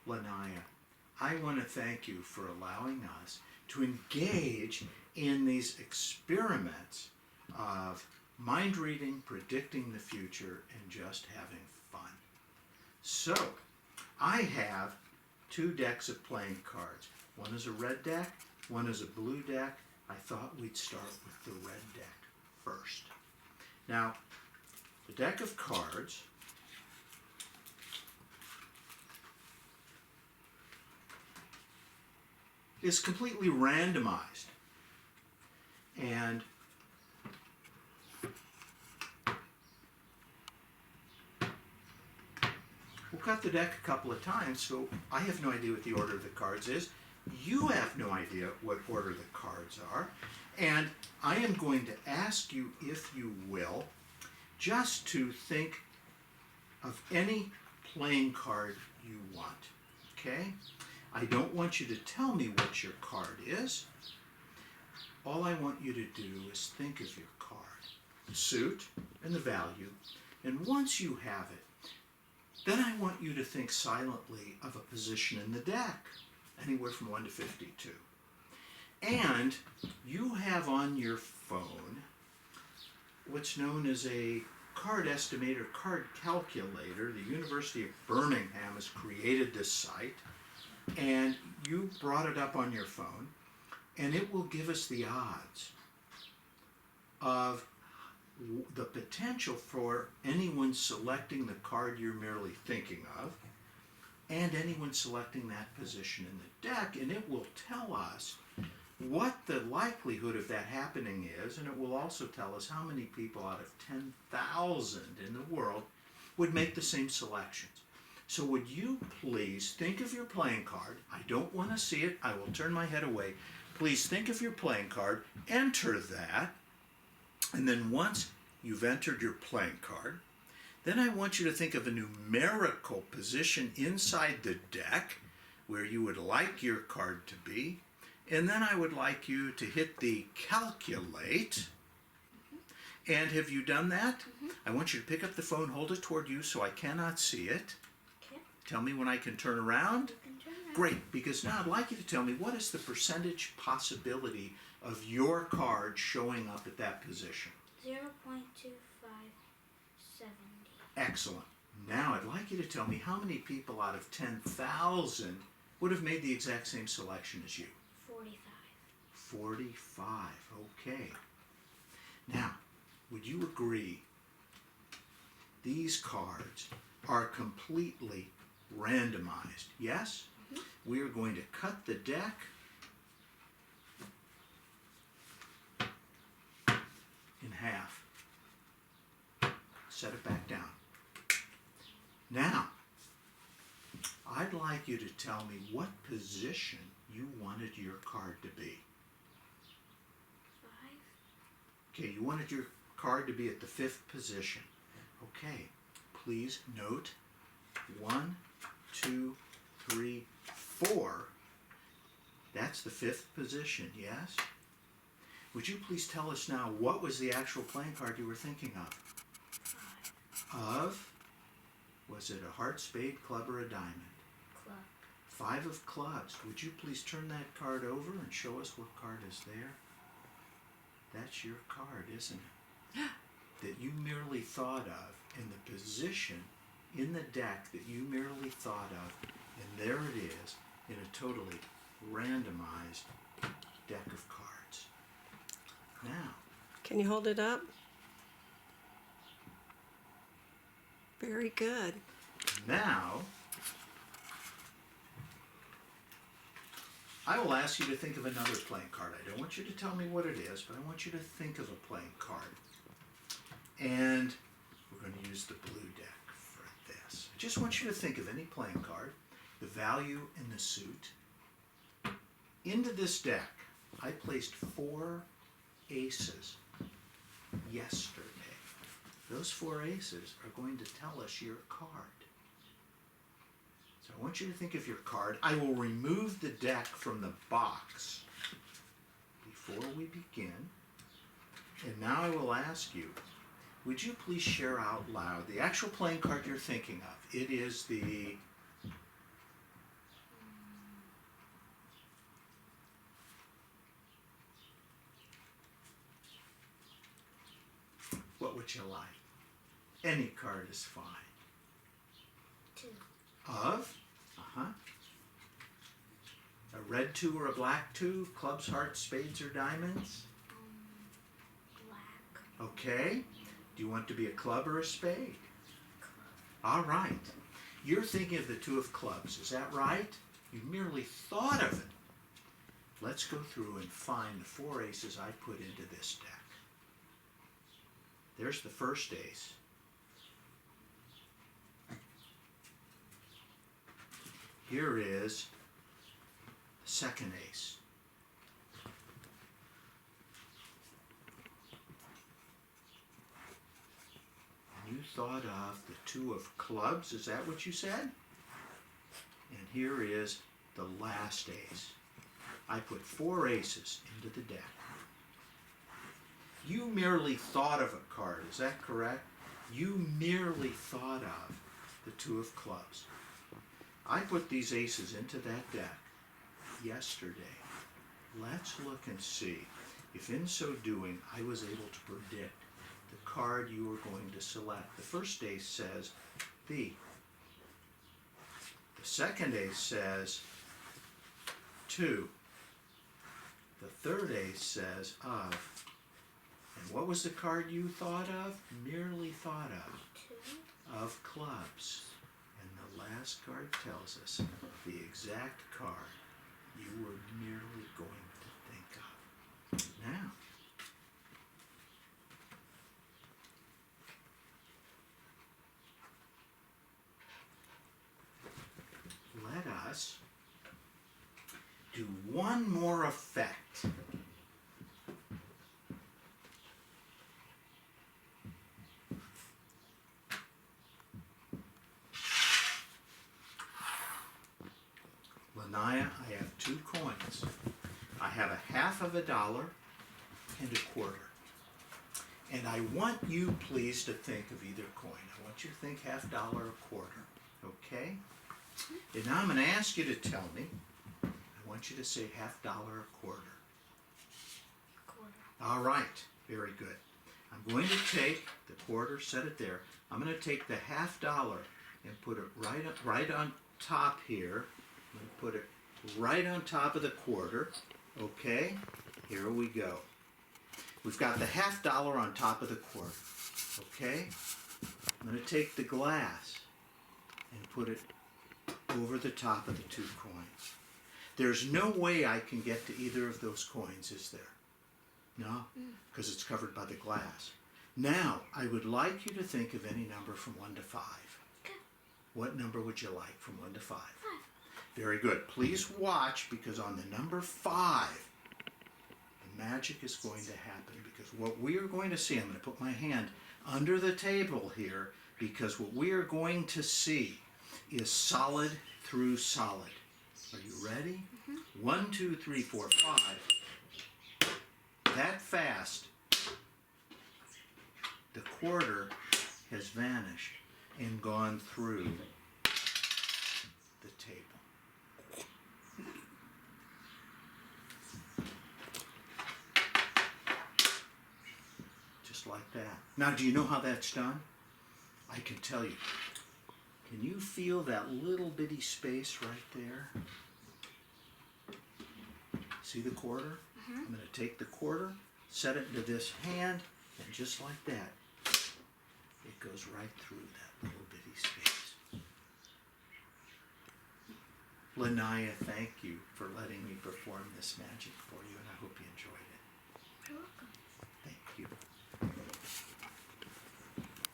Lanaya, I want to thank you for allowing us to engage in these experiments of mind reading, predicting the future, and just having fun. So, I have 2 decks of playing cards. One is a red deck, one is a blue deck. I thought we'd start with the red deck first. Now, the deck of cards is completely randomized. And we'll cut the deck a couple of times, so I have no idea what the order of the cards is. You have no idea what order the cards are. And I am going to ask you, if you will, just to think of any playing card you want, okay? I don't want you to tell me what your card is. All I want you to do is think of your card, the suit and the value, and once you have it, then I want you to think silently of a position in the deck, anywhere from 1 to 52. And you have on your phone what's known as a card estimator, card calculator. The University of Birmingham has created this site, and you brought it up on your phone, and it will give us the odds of the potential for anyone selecting the card you're merely thinking of, and anyone selecting that position in the deck, and it will tell us what the likelihood of that happening is, and it will also tell us how many people out of 10,000 in the world would make the same selections. So would you please think of your playing card? I don't want to see it. I will turn my head away. Please think of your playing card, enter that, and then once you've entered your playing card, then I want you to think of a numerical position inside the deck where you would like your card to be, and then I would like you to hit the calculate. And have you done that? I want you to pick up the phone, hold it toward you so I cannot see it. Okay. Tell me when I can turn around. You can turn around. Great, because now I'd like you to tell me what is the percentage possibility of your card showing up at that position. 0.2570. Excellent. Now I'd like you to tell me how many people out of 10,000 would have made the exact same selection as you. 45. Okay. Now, would you agree these cards are completely randomized? Yes? We are going to cut the deck in half. Set it back down. Now, I'd like you to tell me what position you wanted your card to be. 5. Okay, you wanted your card to be at the 5th position. Okay, please note 1, 2, 3, 4. That's the 5th position, yes? Would you please tell us now what was the actual playing card you were thinking of? 5. Was it a heart, spade, club, or a diamond? Club. 5 of clubs. Would you please turn that card over and show us what card is there? That's your card, isn't it? That you merely thought of, in the position in the deck that you merely thought of, and there it is in a totally randomized deck of cards. Now, Can you hold it up? Very good. now, I will ask you to think of another playing card. I don't want you to tell me what it is, but I want you to think of a playing card. And we're going to use the blue deck for this. I just want you to think of any playing card, the value and the suit. Into this deck, I placed 4 aces yesterday. Those 4 aces are going to tell us your card. So I want you to think of your card. I will remove the deck from the box before we begin. And now I will ask you, would you please share out loud the actual playing card you're thinking of? It is the you like? Any card is fine. 2. Of? A red 2 or a black 2? Clubs, hearts, spades, or diamonds? Black. Okay. Do you want to be a club or a spade? Club. All right. You're thinking of the 2 of clubs. Is that right? You merely thought of it. Let's go through and find the 4 aces I put into this deck. There's the first ace. Here is the second ace. You thought of the 2 of clubs, is that what you said? And here is the last ace. I put 4 aces into the deck. You merely thought of a card, is that correct? You merely thought of the 2 of clubs. I put these aces into that deck yesterday. Let's look and see if in so doing I was able to predict the card you were going to select. The first ace says B. The second ace says 2. The third ace says of. And what was the card you thought of? Merely thought of. 2. Of clubs. And the last card tells us the exact card you were merely going to think of. Now, let us do one more effect. Lanaya, I have 2 coins. I have a half of $1 and a quarter. And I want you, please, to think of either coin. I want you to think $half or quarter. Okay? And now I'm going to ask you to tell me. I want you to say $half or quarter. Quarter. All right. Very good. I'm going to take the quarter, set it there. I'm going to take the $half and put it right on top here. I'm going to put it right on top of the quarter. Okay? Here we go. We've got the $half on top of the quarter. Okay? I'm going to take the glass and put it over the top of the 2 coins. There's no way I can get to either of those coins, is there? No? Because it's covered by the glass. Now, I would like you to think of any number from 1 to 5. Okay. What number would you like from 1 to 5? 5. Very good. Please watch, because on the number 5, the magic is going to happen. Because what we are going to see, I'm going to put my hand under the table here, because what we are going to see is solid through solid. Are you ready? 1, 2, 3, 4, 5. That fast, the quarter has vanished and gone through the table. Just like that. Now, do you know how that's done? I can tell you. Can you feel that little bitty space right there? See the quarter? I'm going to take the quarter, set it into this hand, and just like that, it goes right through that little bitty space. Lanaya, thank you for letting me perform this magic.